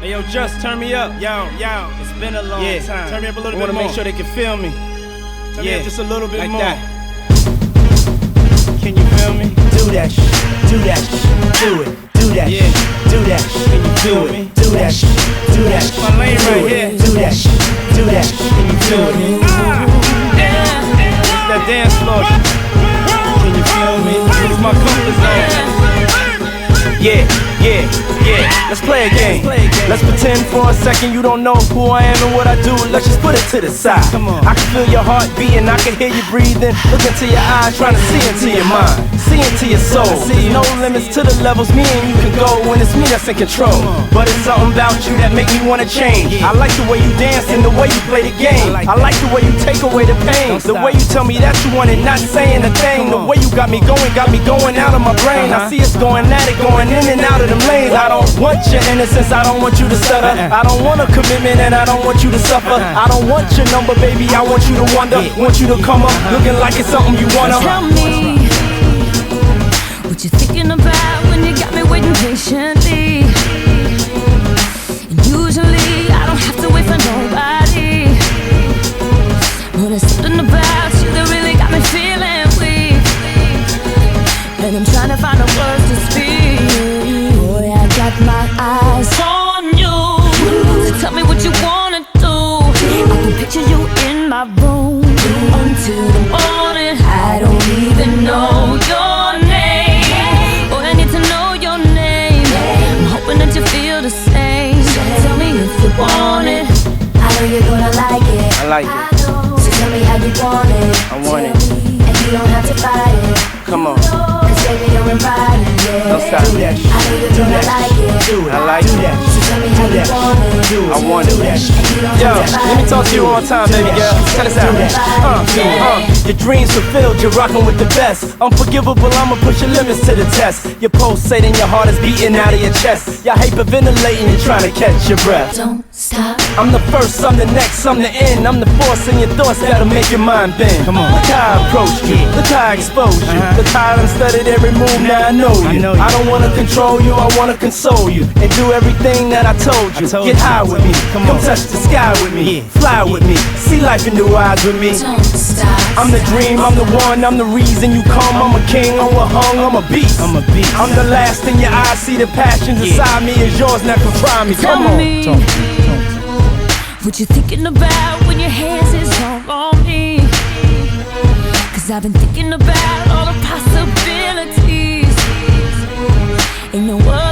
Hey yo, just turn me up. Yo, It's been a long time. Turn me up a little I bit more. wanna make sure they can feel me. Turn me up just a little bit like more. That. Can you feel me? Do that shit, do that shit, do it, do that shit, do that shit, Can you feel me? do that shit, do that shit, My lane right here. do that shit, do that shit, Can you feel me? It's that dance floor. Can you feel me? It's my comfort zone. Yeah. Let's play a game. Let's pretend for a second you don't know who I am and what I do. Let's just put it to the side. Come on. I can feel your heart beating, I can hear you breathing. Look into your eyes, trying to see into your mind, see into your soul. There's no limits to the levels me and you can go when it's me that's in control. But it's something about you that make me wanna change. I like the way you dance and the way you play the game. I like the way you take away the pain, the way you tell me that you want it, not saying a thing. The way you got me going out of my brain. I see us going at it, going in and out of them lanes. I don't want your innocence, I don't want you to stutter. I don't want a commitment and I don't want you to suffer. I don't want your number, baby, I want you to wonder. Want you to come up looking like it's something you wanna. Tell me what you're thinking about when you got me waiting patiently. And usually I don't have to wait for nobody, but there's something about you that really got me feeling weak, and I'm trying to find the words to speak. Boy, I got my eyes on you, so tell me what you wanna do. I can picture you in my room until the morning. I don't even know your name. Boy, I need to know your name. I'm hoping that you feel the same. Tell me if you want it. I know you're gonna like it. I like it. So tell me how you want it. I want it. And you don't have to fight it. Come on. Cause baby, you're invited. Yeah. Don't stop. do that shit, I know you're gonna like it. do it, I like do it. that So shit, tell me how you want it. do it, I want it. do that shit. And you don't Yo, have to let fight me it. talk to you one time, baby girl. Check this out. Your dreams fulfilled, you're rocking with the best. Unforgivable, I'ma push your limits to the test. You're pulsating, your heart is beating out of your chest. You're hyperventilating, you're trying to catch your breath. Don't stop. I'm the first, I'm the next, I'm the end. I'm the force in your thoughts that'll make your mind bend. Come on. Look how I approached you, look how I exposed you. Look how I done studied every move, now I know you. I don't wanna control you, I wanna console you. And do everything that I told you. Get high with me, come touch the sky with me. Fly with me, see life in new eyes with me. Don't stop. I'm the dream, I'm the one, I'm the reason you come. I'm a king, I'm a hung, I'm a beast. I'm a beast. I'm the last in your eyes, see the passions inside me is yours, now confine me. Tell Come on. me what you thinking about when your hands is all on me. Cause I've been thinking about all the possibilities. Ain't no words